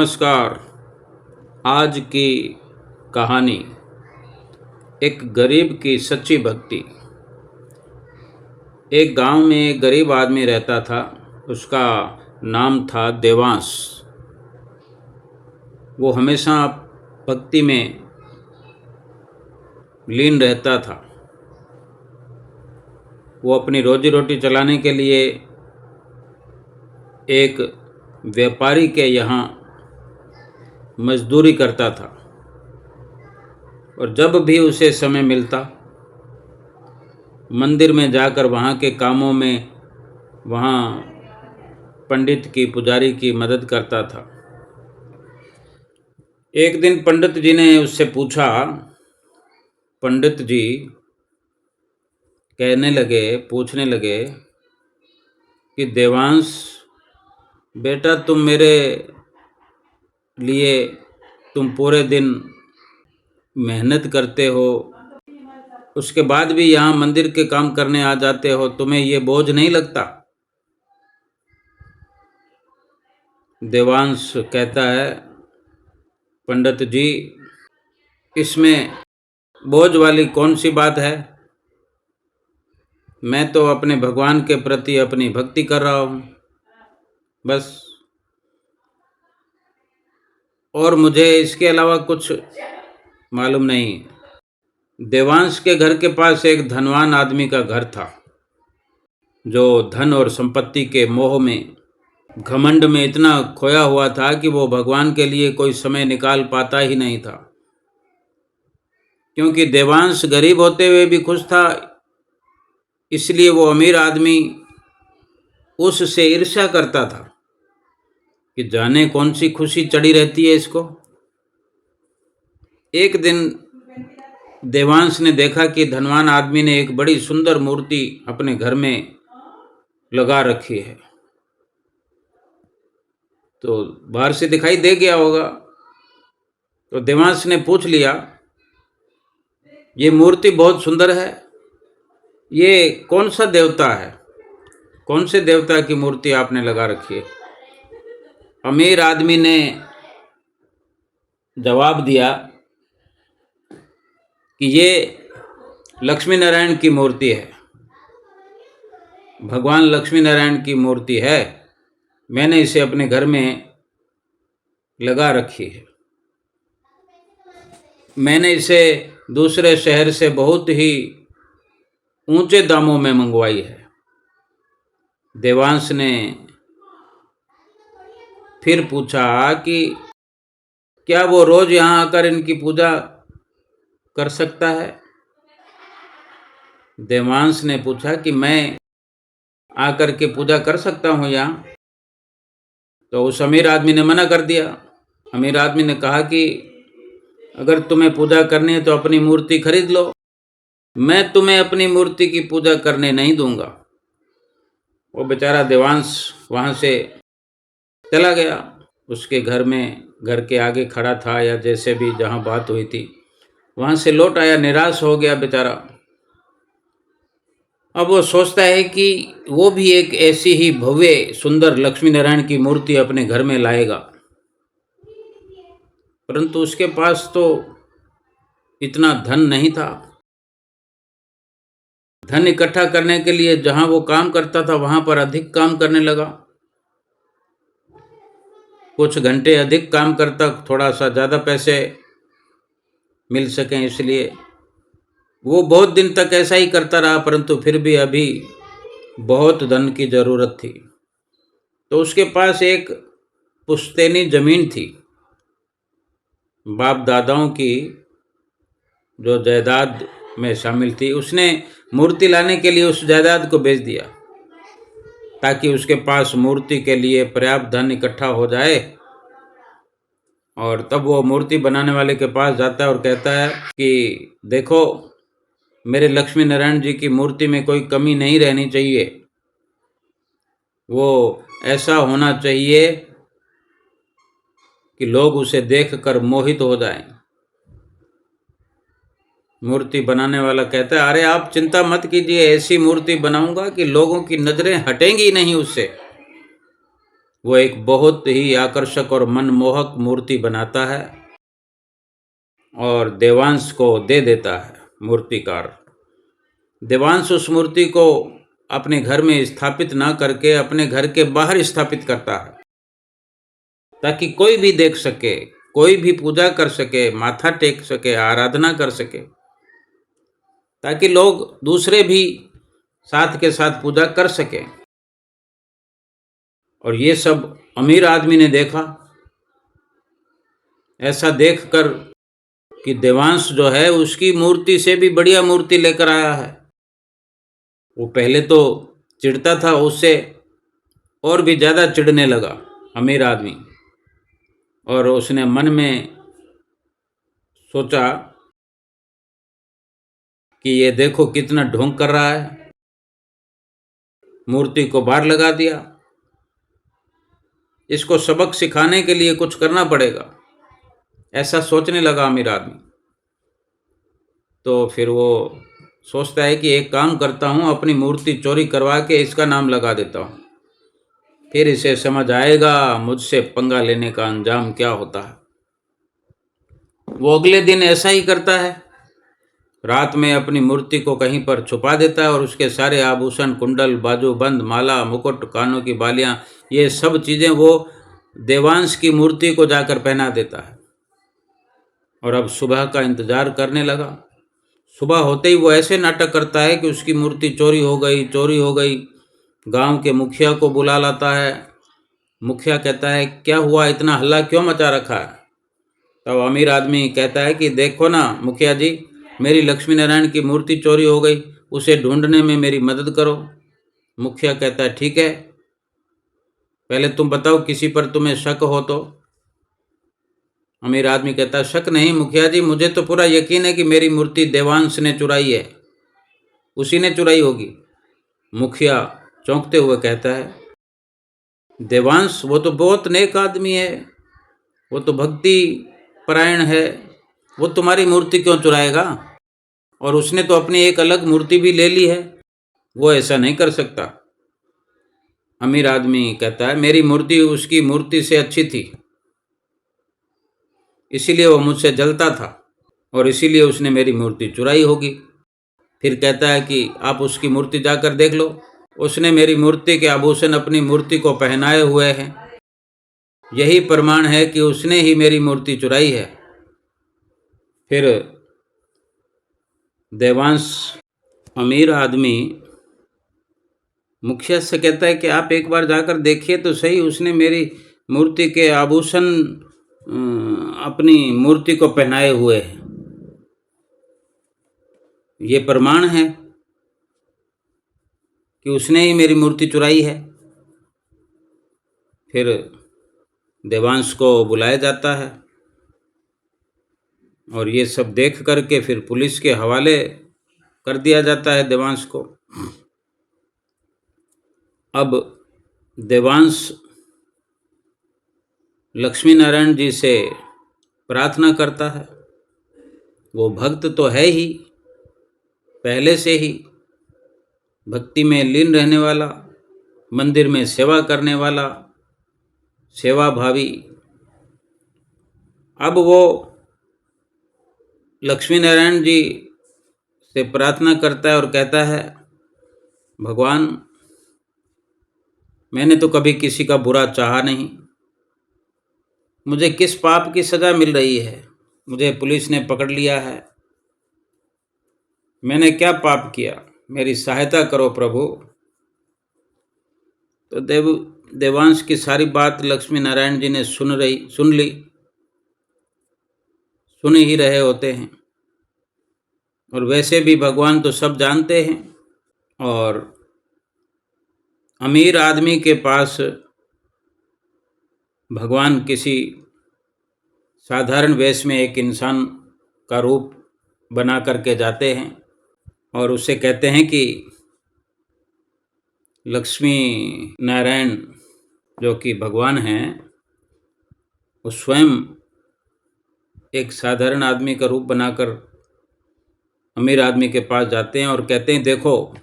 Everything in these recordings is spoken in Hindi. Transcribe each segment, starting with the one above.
नमस्कार। आज की कहानी एक गरीब की सच्ची भक्ति। एक गांव में एक गरीब आदमी रहता था। उसका नाम था देवांश। वो हमेशा भक्ति में लीन रहता था। वो अपनी रोजी रोटी चलाने के लिए एक व्यापारी के यहाँ मजदूरी करता था और जब भी उसे समय मिलता मंदिर में जाकर वहाँ के कामों में वहाँ पंडित की पुजारी की मदद करता था। एक दिन पंडित जी ने उससे पूछा, पंडित जी पूछने लगे कि देवांश बेटा, तुम पूरे दिन मेहनत करते हो, उसके बाद भी यहाँ मंदिर के काम करने आ जाते हो, तुम्हें ये बोझ नहीं लगता? देवांश कहता है, पंडित जी इसमें बोझ वाली कौन सी बात है? मैं तो अपने भगवान के प्रति अपनी भक्ति कर रहा हूँ बस, और मुझे इसके अलावा कुछ मालूम नहीं। देवांश के घर के पास एक धनवान आदमी का घर था, जो धन और संपत्ति के मोह में, घमंड में इतना खोया हुआ था कि वो भगवान के लिए कोई समय निकाल पाता ही नहीं था। क्योंकि देवांश गरीब होते हुए भी खुश था, इसलिए वो अमीर आदमी उससे ईर्ष्या करता था कि जाने कौन सी खुशी चढ़ी रहती है इसको। एक दिन देवांश ने देखा कि धनवान आदमी ने एक बड़ी सुंदर मूर्ति अपने घर में लगा रखी है। तो बाहर से दिखाई दे गया होगा, तो देवांश ने पूछ लिया, ये मूर्ति बहुत सुंदर है, ये कौन सा देवता है? कौन से देवता की मूर्ति आपने लगा रखी है? अमीर आदमी ने जवाब दिया कि ये लक्ष्मी नारायण की मूर्ति है, भगवान लक्ष्मी नारायण की मूर्ति है, मैंने इसे अपने घर में लगा रखी है। मैंने इसे दूसरे शहर से बहुत ही ऊंचे दामों में मंगवाई है। देवांश ने फिर पूछा कि क्या वो रोज यहाँ आकर इनकी पूजा कर सकता है? देवांश ने पूछा कि मैं आकर के पूजा कर सकता हूँ यहाँ? तो उस अमीर आदमी ने मना कर दिया। अमीर आदमी ने कहा कि अगर तुम्हें पूजा करनी है तो अपनी मूर्ति खरीद लो, मैं तुम्हें अपनी मूर्ति की पूजा करने नहीं दूंगा। वो बेचारा देवांश वहाँ से चला गया। उसके घर के आगे खड़ा था, या जैसे भी जहाँ बात हुई थी वहाँ से लौट आया, निराश हो गया बेचारा। अब वो सोचता है कि वो भी एक ऐसी ही भव्य सुंदर लक्ष्मी नारायण की मूर्ति अपने घर में लाएगा, परंतु उसके पास तो इतना धन नहीं था। धन इकट्ठा करने के लिए जहां वो काम करता था वहां पर अधिक काम करने लगा। कुछ घंटे अधिक काम करता, थोड़ा सा ज़्यादा पैसे मिल सकें, इसलिए वो बहुत दिन तक ऐसा ही करता रहा, परंतु फिर भी अभी बहुत धन की ज़रूरत थी। तो उसके पास एक पुश्तैनी ज़मीन थी, बाप दादाओं की जो जायदाद में शामिल थी। उसने मूर्ति लाने के लिए उस जायदाद को बेच दिया ताकि उसके पास मूर्ति के लिए पर्याप्त धन इकट्ठा हो जाए। और तब वो मूर्ति बनाने वाले के पास जाता है और कहता है कि देखो, मेरे लक्ष्मी नारायण जी की मूर्ति में कोई कमी नहीं रहनी चाहिए, वो ऐसा होना चाहिए कि लोग उसे देखकर मोहित हो जाएं। मूर्ति बनाने वाला कहता है, अरे आप चिंता मत कीजिए, ऐसी मूर्ति बनाऊंगा कि लोगों की नज़रें हटेंगी नहीं उससे। वो एक बहुत ही आकर्षक और मनमोहक मूर्ति बनाता है और देवांश को दे देता है मूर्तिकार। देवांश उस मूर्ति को अपने घर में स्थापित ना करके अपने घर के बाहर स्थापित करता है, ताकि कोई भी देख सके, कोई भी पूजा कर सके, माथा टेक सके, आराधना कर सके, ताकि लोग दूसरे भी साथ के साथ पूजा कर सके। और ये सब अमीर आदमी ने देखा। ऐसा देखकर कि देवांश जो है उसकी मूर्ति से भी बढ़िया मूर्ति लेकर आया है। वो पहले तो चिढ़ता था, उससे और भी ज़्यादा चिढ़ने लगा अमीर आदमी। और उसने मन में सोचा कि ये देखो कितना ढोंग कर रहा है, मूर्ति को बाहर लगा दिया, इसको सबक सिखाने के लिए कुछ करना पड़ेगा, ऐसा सोचने लगा अमीर आदमी। तो फिर वो सोचता है कि एक काम करता हूँ, अपनी मूर्ति चोरी करवा के इसका नाम लगा देता हूँ, फिर इसे समझ आएगा मुझसे पंगा लेने का अंजाम क्या होता है। वो अगले दिन ऐसा ही करता है। रात में अपनी मूर्ति को कहीं पर छुपा देता है और उसके सारे आभूषण, कुंडल, बाजूबंद, माला, मुकुट, कानों की बालियां, ये सब चीज़ें वो देवांश की मूर्ति को जाकर पहना देता है। और अब सुबह का इंतजार करने लगा। सुबह होते ही वो ऐसे नाटक करता है कि उसकी मूर्ति चोरी हो गई, चोरी हो गई। गांव के मुखिया को बुला लाता है। मुखिया कहता है, क्या हुआ, इतना हल्ला क्यों मचा रखा है? तब अमीर आदमी कहता है कि देखो ना मुखिया जी, मेरी लक्ष्मी नारायण की मूर्ति चोरी हो गई, उसे ढूंढने में मेरी मदद करो। मुखिया कहता है, ठीक है, पहले तुम बताओ किसी पर तुम्हें शक हो तो। अमीर आदमी कहता है, शक नहीं मुखिया जी, मुझे तो पूरा यकीन है कि मेरी मूर्ति देवांश ने चुराई है, उसी ने चुराई होगी। मुखिया चौंकते हुए कहता है, देवांश वो तो बहुत नेक आदमी है, वो तो भक्ति परायण है, वो तुम्हारी मूर्ति क्यों चुराएगा? और उसने तो अपनी एक अलग मूर्ति भी ले ली है, वो ऐसा नहीं कर सकता। अमीर आदमी कहता है, मेरी मूर्ति उसकी मूर्ति से अच्छी थी, इसीलिए वो मुझसे जलता था और इसीलिए उसने मेरी मूर्ति चुराई होगी। फिर कहता है कि आप उसकी मूर्ति जाकर देख लो, उसने मेरी मूर्ति के आभूषण अपनी मूर्ति को पहनाए हुए हैं, यही प्रमाण है कि उसने ही मेरी मूर्ति चुराई है। फिर देवांश अमीर आदमी मुखिया से कहता है कि आप एक बार जाकर देखिए तो सही, उसने मेरी मूर्ति के आभूषण अपनी मूर्ति को पहनाए हुए हैं, ये प्रमाण है कि उसने ही मेरी मूर्ति चुराई है। फिर देवांश को बुलाया जाता है और ये सब देख करके फिर पुलिस के हवाले कर दिया जाता है देवांश को। अब देवांश लक्ष्मी नारायण जी से प्रार्थना करता है। वो भक्त तो है ही, पहले से ही भक्ति में लीन रहने वाला, मंदिर में सेवा करने वाला, सेवा भावी। अब वो लक्ष्मी नारायण जी से प्रार्थना करता है और कहता है, भगवान मैंने तो कभी किसी का बुरा चाहा नहीं, मुझे किस पाप की सज़ा मिल रही है? मुझे पुलिस ने पकड़ लिया है, मैंने क्या पाप किया? मेरी सहायता करो प्रभु। तो देवांश की सारी बात लक्ष्मी नारायण जी ने सुन ली, सुन ही रहे होते हैं। और वैसे भी भगवान तो सब जानते हैं। और अमीर आदमी के पास भगवान किसी साधारण वेश में एक इंसान का रूप बना करके जाते हैं और उससे कहते हैं कि लक्ष्मी नारायण जो कि भगवान हैं, वो स्वयं एक साधारण आदमी का रूप बनाकर अमीर आदमी के पास जाते हैं और कहते हैं, देखो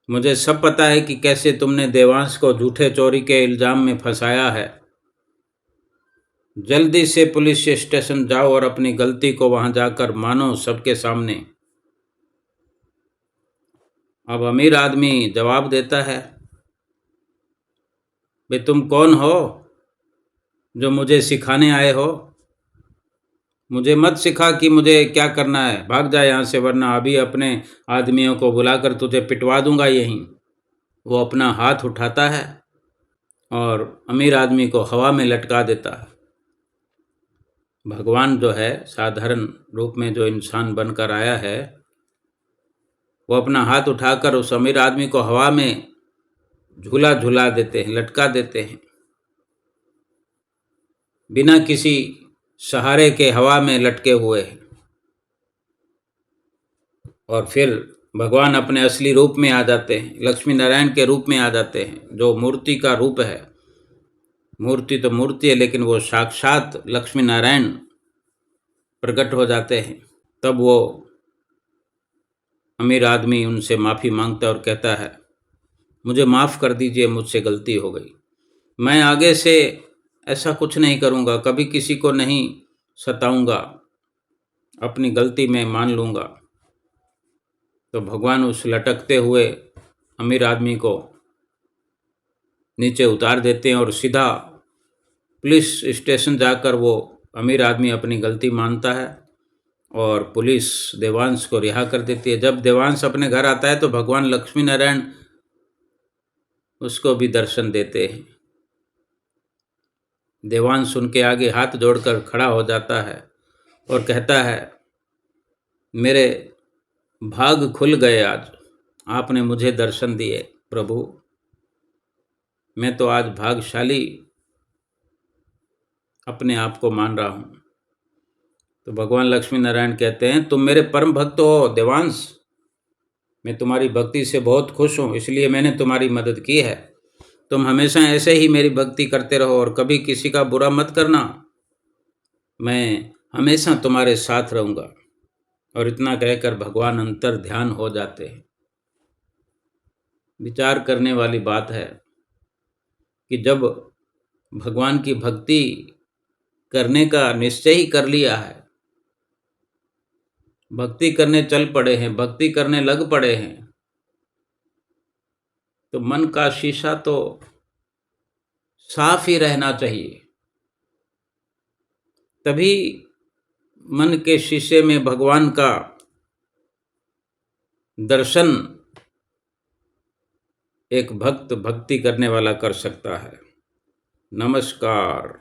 मुझे सब पता है कि कैसे तुमने देवांश को झूठे चोरी के इल्जाम में फंसाया है। जल्दी से पुलिस स्टेशन जाओ और अपनी गलती को वहां जाकर मानो सबके सामने। अब अमीर आदमी जवाब देता है, भाई तुम कौन हो जो मुझे सिखाने आए हो? मुझे मत सिखा कि मुझे क्या करना है, भाग जा यहाँ से, वरना अभी अपने आदमियों को बुलाकर तुझे पिटवा दूंगा यहीं। वो अपना हाथ उठाता है और अमीर आदमी को हवा में लटका देता है। भगवान जो है, साधारण रूप में जो इंसान बनकर आया है, वो अपना हाथ उठाकर उस अमीर आदमी को हवा में झूला झूला देते हैं, लटका देते हैं। बिना किसी सहारे के हवा में लटके हुए हैं। और फिर भगवान अपने असली रूप में आ जाते हैं, लक्ष्मी नारायण के रूप में आ जाते हैं, जो मूर्ति का रूप है। मूर्ति तो मूर्ति है, लेकिन वो साक्षात लक्ष्मी नारायण प्रकट हो जाते हैं। तब वो अमीर आदमी उनसे माफ़ी मांगता है और कहता है, मुझे माफ़ कर दीजिए, मुझसे गलती हो गई। मैं आगे से ऐसा कुछ नहीं करूँगा, कभी किसी को नहीं सताऊँगा, अपनी गलती मैं मान लूँगा। तो भगवान उस लटकते हुए अमीर आदमी को नीचे उतार देते हैं और सीधा पुलिस स्टेशन जाकर वो अमीर आदमी अपनी गलती मानता है और पुलिस देवांश को रिहा कर देती है। जब देवांश अपने घर आता है तो भगवान लक्ष्मी नारायण उसको भी दर्शन देते हैं। देवांश उनके आगे हाथ जोड़कर खड़ा हो जाता है और कहता है, मेरे भाग खुल गए, आज आपने मुझे दर्शन दिए प्रभु। मैं तो आज भाग्यशाली अपने आप को मान रहा हूँ। तो भगवान लक्ष्मी नारायण कहते हैं, तुम मेरे परम भक्त हो देवांश, मैं तुम्हारी भक्ति से बहुत खुश हूँ, इसलिए मैंने तुम्हारी मदद की है। तुम हमेशा ऐसे ही मेरी भक्ति करते रहो और कभी किसी का बुरा मत करना, मैं हमेशा तुम्हारे साथ रहूँगा। और इतना कहकर भगवान अंतर ध्यान हो जाते हैं। विचार करने वाली बात है कि जब भगवान की भक्ति करने का निश्चय ही कर लिया है, भक्ति करने चल पड़े हैं, भक्ति करने लग पड़े हैं, तो मन का शीशा तो साफ ही रहना चाहिए। तभी मन के शीशे में भगवान का दर्शन एक भक्त भक्ति करने वाला कर सकता है। नमस्कार।